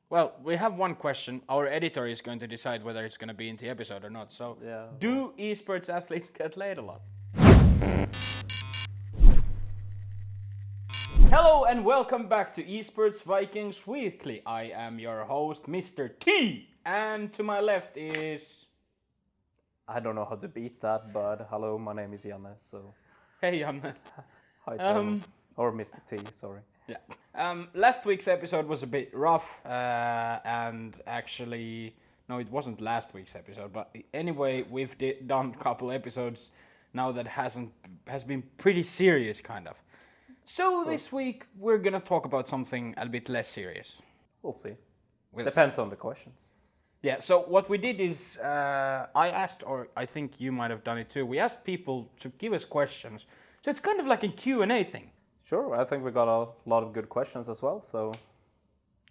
Well, we have one question. Our editor is going to decide whether it's going to be in the episode or not. So, Yeah. do esports athletes get laid a lot? Hello and welcome back to Esports Vikings Weekly. I am your host, Mr. T, and to my left is... I don't know how to beat that, but hello, my name is Janne, so Hey, Jan. hi Teemu. Or Mr. T, sorry. Yeah. Last week's episode was a bit rough, and actually, no, it wasn't last week's episode. But anyway, we've done a couple episodes now that has been pretty serious, kind of. So this week we're gonna talk about something a bit less serious. We'll see. With- Depends on the questions. Yeah. So what we did is I asked, or I think you might have done it too. We asked people to give us questions. So it's kind of like a Q&A thing. Sure, I think we got a lot of good questions as well, so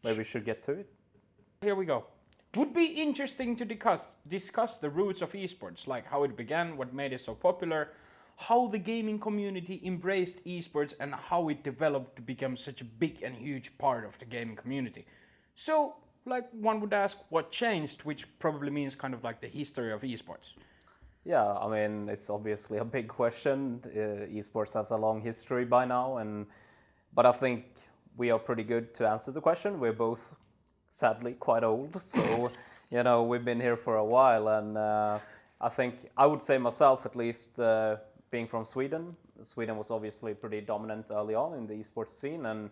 maybe we should get to it. Here we go. Would be interesting to discuss the roots of esports, like how it began, what made it so popular, how the gaming community embraced esports, and how it developed to become such a big and huge part of the gaming community. So, like one would ask, what changed, which probably means kind of like the history of esports. Yeah, I mean, it's obviously a big question. Esports has a long history by now, but I think we are pretty good to answer the question. We're both, sadly, quite old, so we've been here for a while, and I think I would say myself, at least, being from Sweden. Sweden was obviously pretty dominant early on in the esports scene, and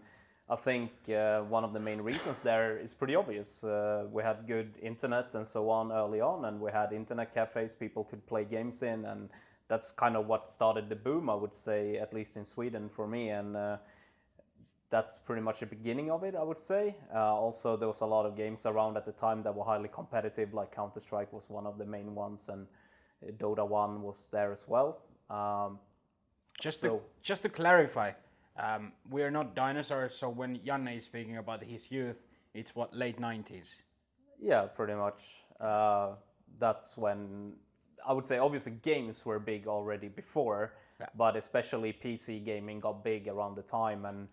I think one of the main reasons there is pretty obvious. We had good internet and so on early on, and we had internet cafes people could play games in, and that's kind of what started the boom, I would say, at least in Sweden for me, and that's pretty much the beginning of it, I would say. Also, there was a lot of games around at the time that were highly competitive, like Counter-Strike was one of the main ones, and Dota 1 was there as well. Just to clarify, we are not dinosaurs, so when Janne is speaking about his youth, it's what, late 90s? Yeah, pretty much. That's when, I would say, obviously games were big already before, but especially PC gaming got big around the time, and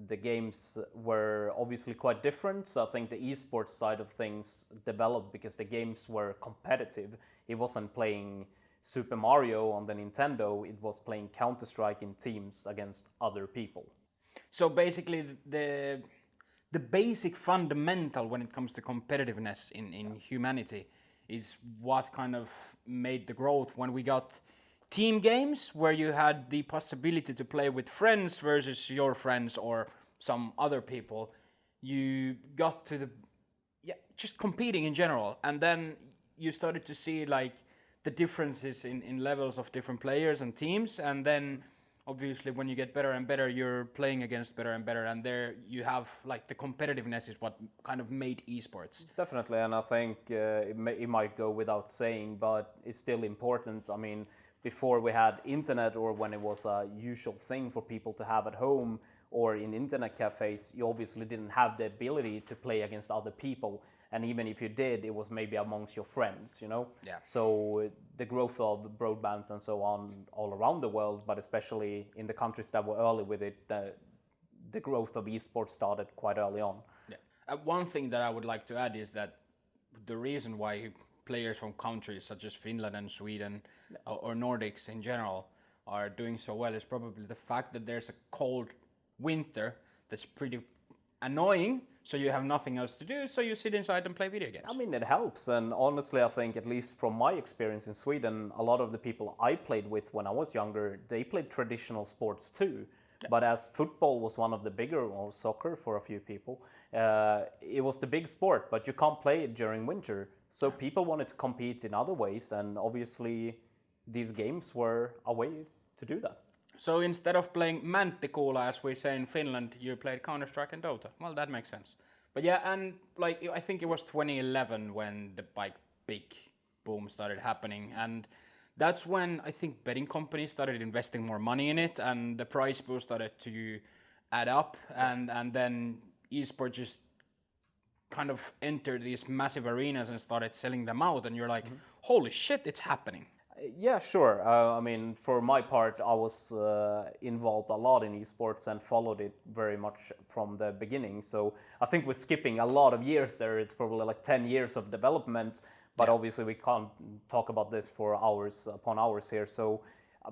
the games were obviously quite different. So I think the esports side of things developed because the games were competitive. It wasn't playing Super Mario on the Nintendo, it was playing Counter-Strike in teams against other people. So basically, the basic fundamental when it comes to competitiveness in humanity is what kind of made the growth when we got team games where you had the possibility to play with friends versus your friends or some other people. You got to just competing in general, and then you started to see like the differences in levels of different players and teams, and then obviously when you get better and better, you're playing against better and better, and there you have like the competitiveness is what kind of made esports. Definitely, and I think it might go without saying, but it's still important. I mean, before we had internet, or when it was a usual thing for people to have at home or in internet cafes, you obviously didn't have the ability to play against other people. And even if you did, it was maybe amongst your friends, Yeah. So the growth of broadbands and so on all around the world, but especially in the countries that were early with it, the growth of esports started quite early on. Yeah. One thing that I would like to add is that the reason why players from countries such as Finland and Sweden or Nordics in general are doing so well is probably the fact that there's a cold winter that's pretty annoying, so you have nothing else to do, so you sit inside and play video games. I mean, it helps, and honestly, I think, at least from my experience in Sweden, a lot of the people I played with when I was younger, they played traditional sports too. Yeah. But as football was one of the bigger, or soccer for a few people, it was the big sport, but you can't play it during winter. So people wanted to compete in other ways, and obviously these games were a way to do that. So instead of playing Manttikuula, as we say in Finland, you played Counter-Strike and Dota. Well, that makes sense. But yeah, and like I think it was 2011 when the big boom started happening, and that's when I think betting companies started investing more money in it, and the prize pool started to add up, and then esports just kind of entered these massive arenas and started selling them out, and you're like, holy shit, it's happening. Yeah, sure. I mean, for my part, I was involved a lot in esports and followed it very much from the beginning. So I think we're skipping a lot of years there. It's probably like 10 years of development, but obviously we can't talk about this for hours upon hours here. So,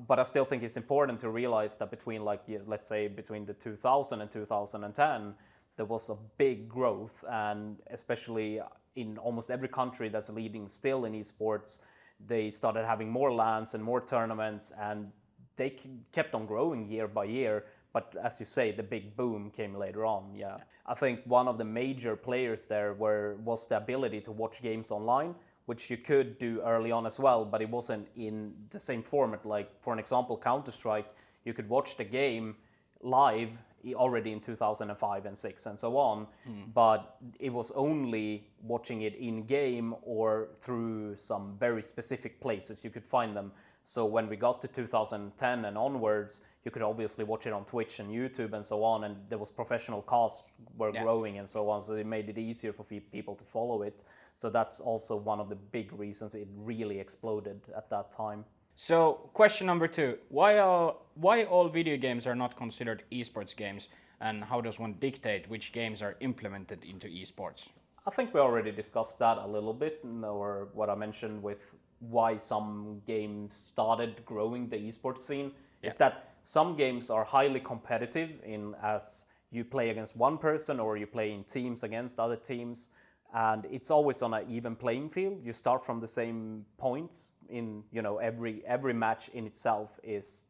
but I still think it's important to realize that between like, let's say between the 2000 and 2010, there was a big growth, and especially in almost every country that's leading still in esports, they started having more LANs and more tournaments, and they kept on growing year by year. But as you say, the big boom came later on. Yeah, I think one of the major players there was the ability to watch games online, which you could do early on as well, but it wasn't in the same format. Like for an example, Counter-Strike, you could watch the game live already in 2005 and 6 and so on, but it was only watching it in game or through some very specific places you could find them. So when we got to 2010 and onwards, you could obviously watch it on Twitch and YouTube and so on, and there was professional casts were growing and so on, so it made it easier for people to follow it. So that's also one of the big reasons it really exploded at that time. So, question number 2: why all video games are not considered esports games, and how does one dictate which games are implemented into esports? I think we already discussed that a little bit, or what I mentioned with why some games started growing the esports scene, is that some games are highly competitive in as you play against one person or you play in teams against other teams, and it's always on an even playing field. You start from the same points in, every match in itself is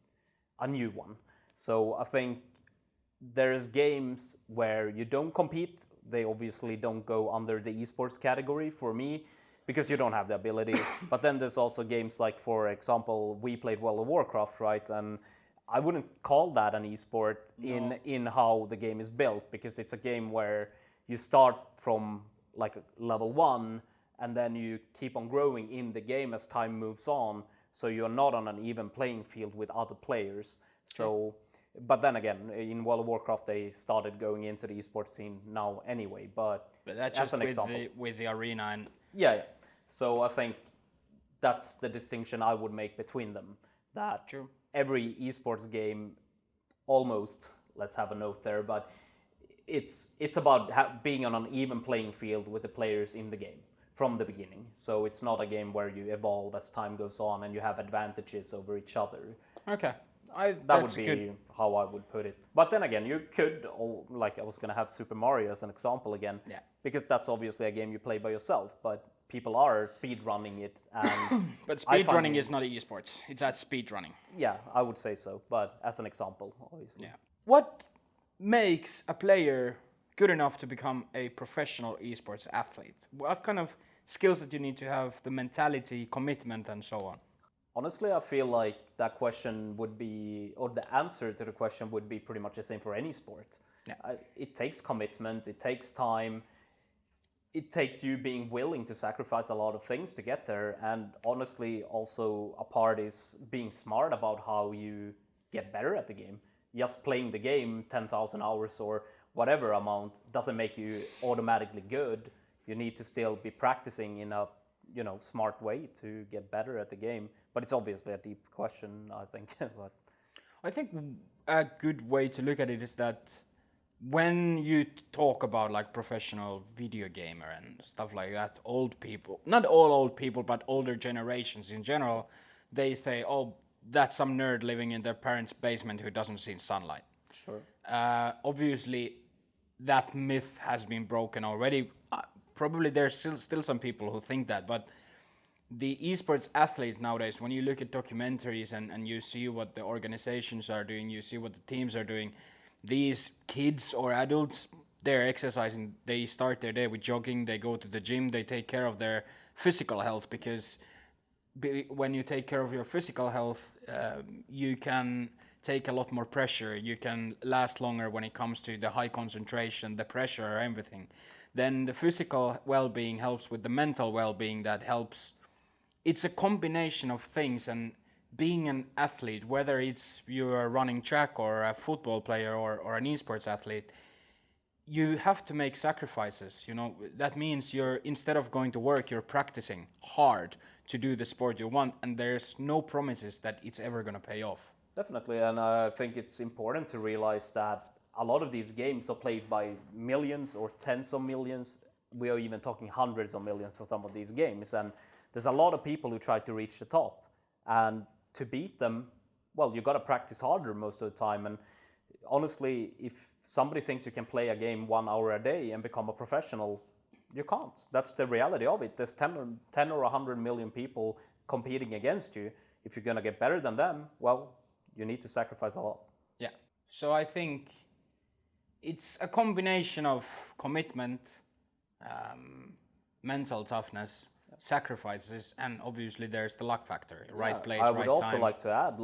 a new one. So I think there's games where you don't compete. They obviously don't go under the esports category for me because you don't have the ability. But then there's also games like, for example, we played World of Warcraft, right? And I wouldn't call that an esport in how the game is built, because it's a game where you start from like level 1 and then you keep on growing in the game as time moves on. So you're not on an even playing field with other players. So, but then again, in World of Warcraft, they started going into the esports scene now anyway. But that's as just an example, with the arena and yeah. So I think that's the distinction I would make between them. That every esports game, almost, let's have a note there, but it's about being on an even playing field with the players in the game from the beginning. So it's not a game where you evolve as time goes on and you have advantages over each other. Okay. That would be how I would put it. But then again, you could, like I was going to have Super Mario as an example again, because that's obviously a game you play by yourself, but people are speed running it. And but speed running is not esports. It's at speed running. Yeah, I would say so. But as an example, obviously. Yeah. What makes a player good enough to become a professional esports athlete? What kind of skills that you need to have, the mentality, commitment, and so on? Honestly, I feel like that question would be, or the answer to the question would be pretty much the same for any sport. Yeah. It takes commitment, it takes time, it takes you being willing to sacrifice a lot of things to get there. And honestly, also a part is being smart about how you get better at the game. Just playing the game 10,000 hours or whatever amount doesn't make you automatically good. You need to still be practicing in a smart way to get better at the game. But it's obviously a deep question, I think. But I think a good way to look at it is that when you talk about like professional video gamer and stuff like that, old people, not all old people, but older generations in general, they say, oh, that's some nerd living in their parents' basement who doesn't see sunlight. Sure. Obviously, that myth has been broken already. Probably there's still some people who think that, but the esports athlete nowadays, when you look at documentaries and you see what the organizations are doing, you see what the teams are doing, these kids or adults, they're exercising, they start their day with jogging, they go to the gym, they take care of their physical health, because when you take care of your physical health, you can take a lot more pressure, you can last longer when it comes to the high concentration, the pressure, everything. Then the physical well-being helps with the mental well-being that helps. It's a combination of things, and being an athlete, whether it's you're running track or a football player or an esports athlete, you have to make sacrifices. That means instead of going to work, you're practicing hard to do the sport you want, and there's no promises that it's ever going to pay off. Definitely, and I think it's important to realize that a lot of these games are played by millions or tens of millions. We are even talking hundreds of millions for some of these games, and there's a lot of people who try to reach the top. And to beat them, well, you got to practice harder most of the time. And honestly, if somebody thinks you can play a game 1 hour a day and become a professional, you can't. That's the reality of it. There's 10 or 100 million people competing against you. If you're going to get better than them, well, you need to sacrifice a lot. Yeah. So I think it's a combination of commitment, mental toughness, sacrifices, and obviously there's the luck factor. Right place, right time. I would also like to add,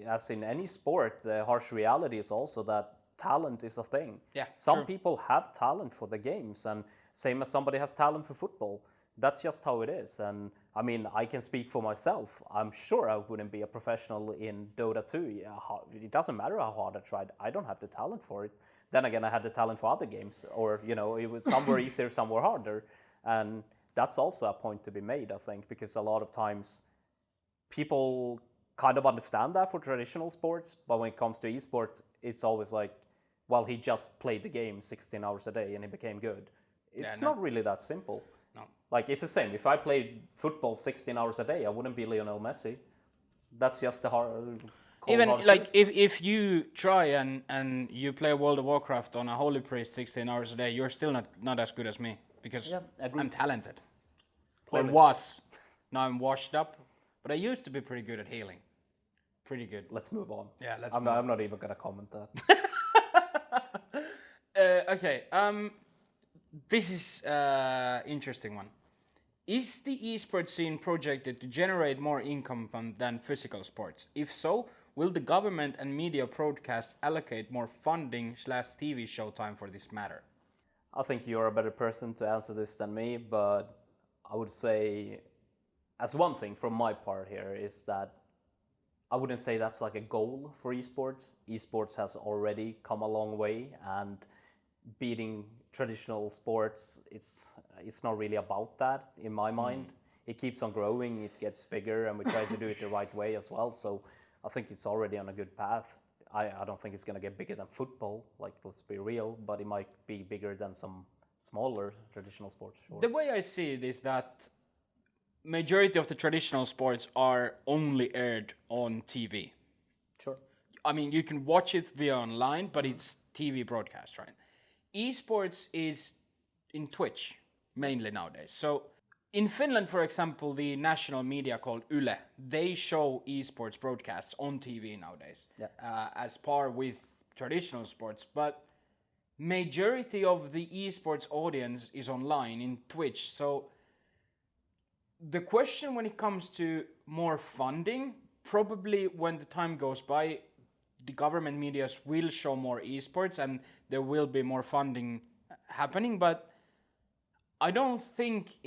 as in any sport, the harsh reality is also that talent is a thing. Yeah, Some people have talent for the games, and same as somebody has talent for football. That's just how it is. And I mean, I can speak for myself. I'm sure I wouldn't be a professional in Dota 2. It doesn't matter how hard I tried. I don't have the talent for it. Then again, I had the talent for other games, or it was some were easier, some were harder. And that's also a point to be made, I think, because a lot of times people kind of understand that for traditional sports, but when it comes to esports, it's always like, well, he just played the game 16 hours a day and he became good. It's not really that simple. No. Like, it's the same. If I played football 16 hours a day, I wouldn't be Lionel Messi. That's just the hard. Even like if you try and you play World of Warcraft on a Holy Priest 16 hours a day, you're still not as good as me because I'm talented. I was. Now I'm washed up, but I used to be pretty good at healing. Pretty good. Let's move on. Yeah, I'm not even gonna comment that. Okay. This is interesting one. Is the esports scene projected to generate more income than physical sports? If so, will the government and media broadcasts allocate more funding / TV show time for this matter? I think you're a better person to answer this than me, but I would say, as one thing from my part here, is that I wouldn't say that's like a goal for esports. Esports has already come a long way, and beating traditional sports, it's not really about that in my mind. It keeps on growing, it gets bigger, and we try to do it the right way as well. So I think it's already on a good path. I don't think it's going to get bigger than football, like, let's be real, but it might be bigger than some smaller traditional sports. Sure. The way I see it is that majority of the traditional sports are only aired on TV. Sure. I mean, you can watch it via online, but it's TV broadcast, right? Esports is in Twitch mainly nowadays. So in Finland, for example, the national media called Yle, they show esports broadcasts on TV nowadays, as par with traditional sports. But majority of the esports audience is online in Twitch. So the question when it comes to more funding, probably when the time goes by, the government medias will show more esports and there will be more funding happening. But I don't think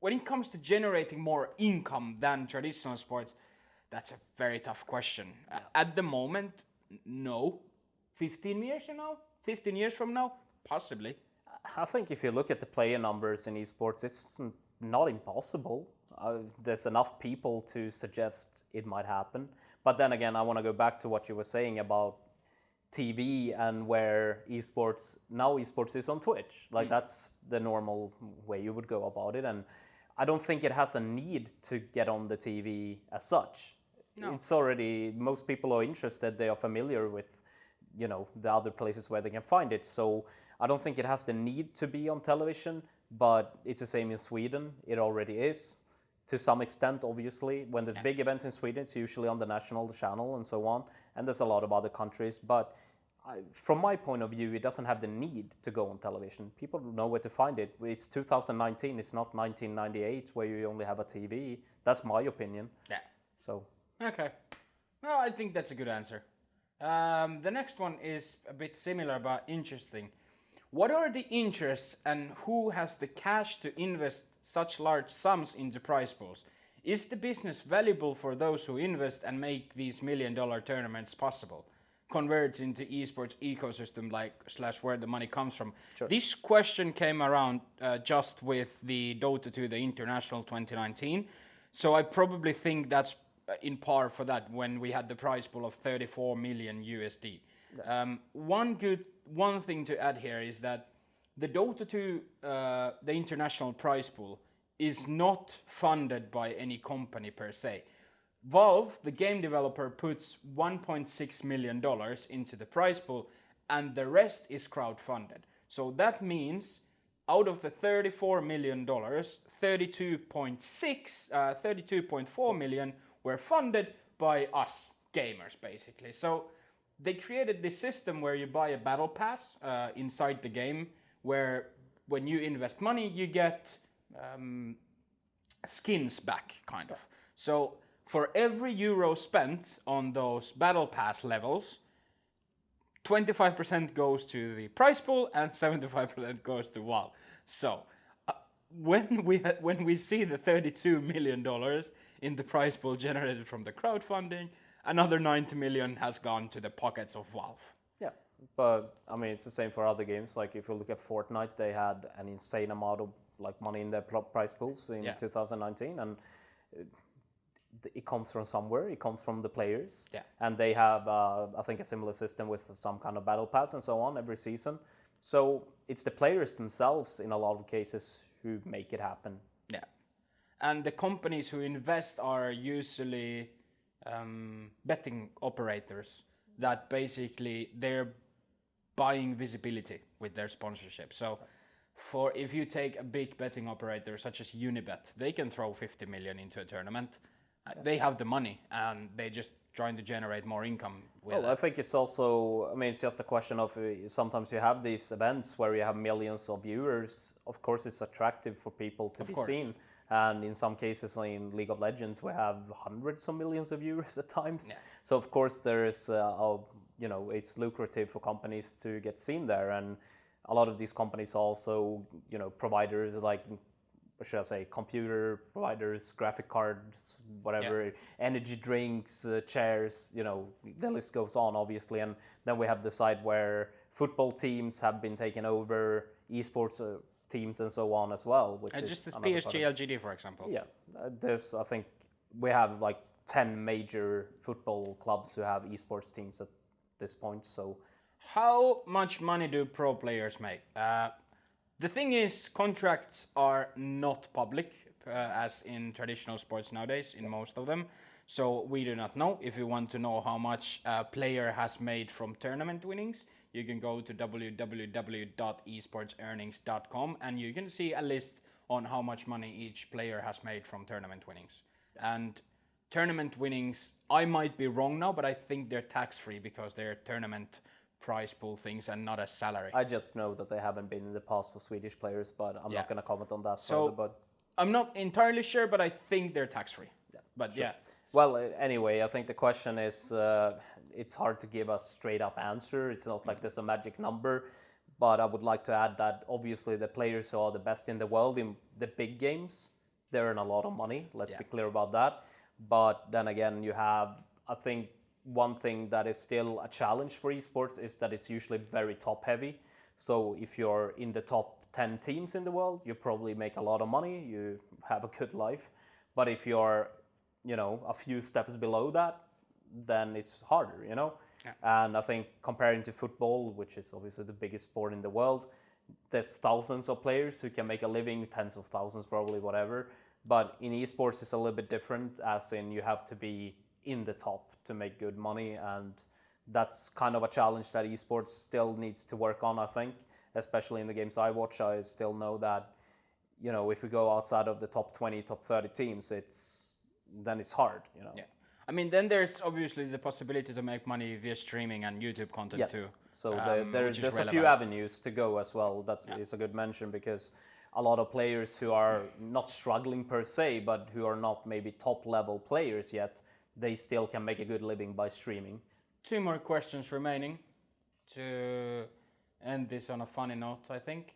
when it comes to generating more income than traditional sports, that's a very tough question. At the moment, no. 15 years from now, possibly. I think if you look at the player numbers in esports, it's not impossible. There's enough people to suggest it might happen. But then again, I want to go back to what you were saying about TV and where esports is on Twitch. Like, that's the normal way you would go about it. And I don't think it has a need to get on the TV as such. No. It's already, most people are interested, they are familiar with, the other places where they can find it. So I don't think it has the need to be on television, but it's the same in Sweden. It already is. To some extent, obviously. When there's big events in Sweden, it's usually on the national channel and so on. And there's a lot of other countries. But from my point of view, it doesn't have the need to go on television. People know where to find it. It's 2019. It's not 1998 where you only have a TV. That's my opinion. Yeah. So. Okay. Well, I think that's a good answer. The next one is a bit similar but interesting. What are the interests and who has the cash to invest such large sums into prize pools? Is the business valuable for those who invest and make these $1 million tournaments possible? converts into esports ecosystem, like / where the money comes from. Sure. This question came around just with the Dota 2, the International 2019. So I probably think that's in par for that when we had the prize pool of 34 million USD. One thing to add here is that the Dota 2, the international prize pool, is not funded by any company per se. Valve, the game developer, puts $1.6 million into the prize pool, and the rest is crowdfunded. So that means out of the $34 million, 32.4 million were funded by us gamers, basically. So they created this system where you buy a battle pass inside the game, where when you invest money, you get skins back, kind of. So for every euro spent on those battle pass levels, 25% goes to the prize pool and 75% goes to Valve. So when we see the $32 million in the prize pool generated from the crowdfunding, another 90 million has gone to the pockets of Valve. Yeah, but I mean, it's the same for other games. Like if you look at Fortnite, they had an insane amount of like money in their prize pools in 2019, and it comes from somewhere. It comes from the players, and they have, I think, a similar system with some kind of battle pass and so on every season. So it's the players themselves in a lot of cases who make it happen. Yeah, and the companies who invest are usually betting operators that basically they're buying visibility with their sponsorship. So if you take a big betting operator such as Unibet, they can throw 50 million into a tournament. They have the money and they just trying to generate more income with it. I think it's also, I mean, it's just a question of sometimes you have these events where you have millions of viewers. Of course, it's attractive for people to be seen. And in some cases, in League of Legends, we have hundreds of millions of viewers at times. Yeah. So of course, there is, it's lucrative for companies to get seen there. And a lot of these companies also, providers like, what should I say, computer providers, graphic cards, whatever, energy drinks, chairs, the list goes on, obviously. And then we have the side where football teams have been taken over, esports teams and so on as well. Which is just as PSG LGD, for example. Yeah, I think we have like 10 major football clubs who have esports teams at this point. So, how much money do pro players make? The thing is, contracts are not public, as in traditional sports nowadays, in most of them. So we do not know. If you want to know how much a player has made from tournament winnings, you can go to www.esportsearnings.com and you can see a list on how much money each player has made from tournament winnings. And tournament winnings, I might be wrong now, but I think they're tax-free because they're tournament prize pool things and not a salary. I just know that they haven't been in the past for Swedish players, but I'm not going to comment on that further. But I'm not entirely sure, but I think they're tax-free. Yeah, but sure. Well, anyway, I think the question is, it's hard to give a straight-up answer. It's not like there's a magic number, but I would like to add that obviously the players who are the best in the world in the big games, they earn a lot of money. Let's be clear about that. But then again, you have, I think, one thing that is still a challenge for esports is that it's usually very top-heavy. So if you're in the top 10 teams in the world, you probably make a lot of money, you have a good life. But if you're, a few steps below that, then it's harder, Yeah. And I think comparing to football, which is obviously the biggest sport in the world, there's thousands of players who can make a living, tens of thousands probably, whatever. But in esports, it's a little bit different, as in you have to be in the top to make good money, and that's kind of a challenge that esports still needs to work on, I think, especially in the games I watch. I still know that, if we go outside of the top 20, top 30 teams, then it's hard, Yeah. I mean, then there's obviously the possibility to make money via streaming and YouTube content too. So there's a few avenues to go as well. That's a good mention, because a lot of players who are not struggling per se, but who are not maybe top level players yet, they still can make a good living by streaming. 2 more questions remaining to end this on a funny note, I think.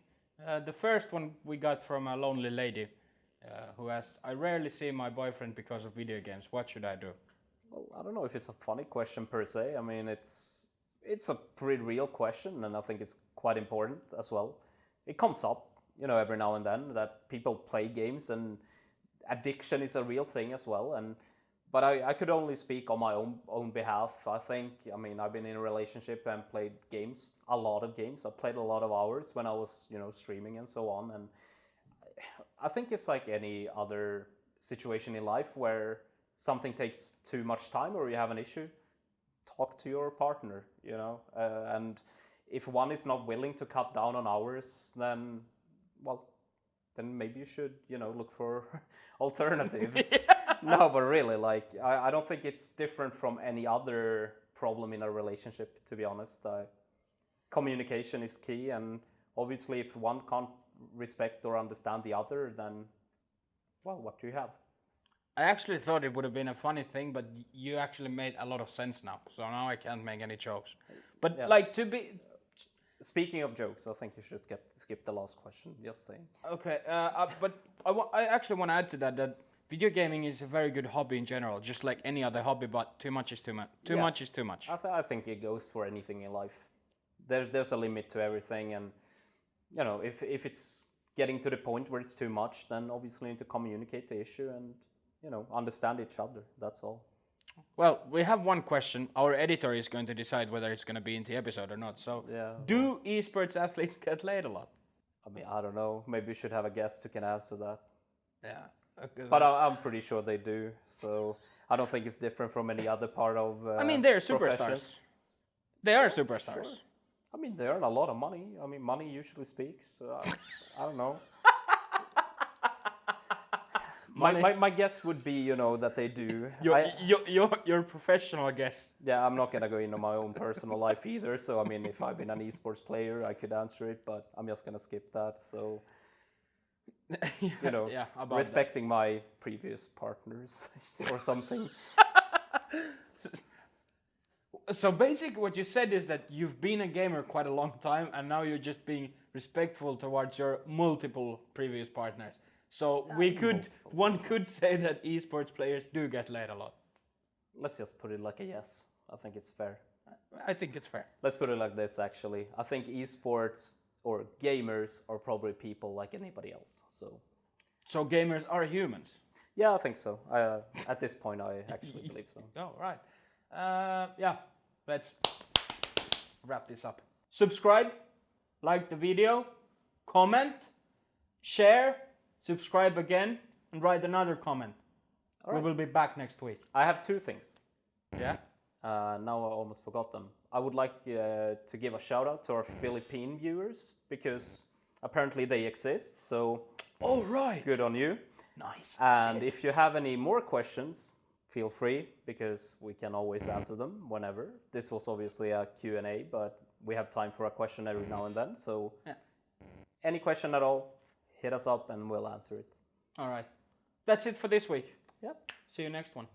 The first one we got from a lonely lady who asked, I rarely see my boyfriend because of video games. What should I do? Well, I don't know if it's a funny question per se. I mean, it's It's a pretty real question, and I think it's quite important as well. It comes up, every now and then that people play games, and addiction is a real thing as well. But I could only speak on my own behalf. I've been in a relationship and played games, a lot of games. I played a lot of hours when I was, streaming and so on. And I think it's like any other situation in life where something takes too much time or you have an issue. Talk to your partner, and if one is not willing to cut down on hours, then maybe you should, look for alternatives. No, but really, I don't think it's different from any other problem in a relationship, to be honest. Communication is key, and obviously if one can't respect or understand the other, then, what do you have? I actually thought it would have been a funny thing, but you actually made a lot of sense now. So now I can't make any jokes. But yeah. Speaking of jokes, I think you should skip the last question. Just saying. Okay, but I actually want to add to that video gaming is a very good hobby in general, just like any other hobby. But too much is too much. Too much is too much. I think it goes for anything in life. There's a limit to everything, and if it's getting to the point where it's too much, then obviously you need to communicate the issue and understand each other. That's all. Well, we have one question. Our editor is going to decide whether it's going to be in the episode or not. So, do esports athletes get laid a lot? I don't know. Maybe we should have a guest who can answer that. Yeah. Okay. But I'm pretty sure they do. So I don't think it's different from any other part of. They're superstars. They are superstars. Sure. They earn a lot of money. Money usually speaks. I don't know. My guess would be, that they do. Your professional guess. Yeah, I'm not gonna go into my own personal life either. So if I've been an esports player, I could answer it, but I'm just gonna skip that. So, respecting my previous partners or something. So basically, what you said is that you've been a gamer quite a long time, and now you're just being respectful towards your multiple previous partners. So one could say that esports players do get laid a lot. Let's just put it like a yes. I think it's fair. I think it's fair. Let's put it like this, actually. I think esports or gamers are probably people like anybody else. So gamers are humans? Yeah, I think so. At this point, I actually believe so. Oh, right. Let's wrap this up. Subscribe, like the video, comment, share, subscribe again, and write another comment. All right. We will be back next week. I have two things. Yeah? Now I almost forgot them. I would like to give a shout out to our Philippine viewers, because apparently they exist. So, oh, right. Good on you. Nice. And if you have any more questions, feel free, because we can always answer them whenever. This was obviously a Q&A, but we have time for a question every now and then. So any question at all, hit us up and we'll answer it. All right. That's it for this week. Yep. See you next one.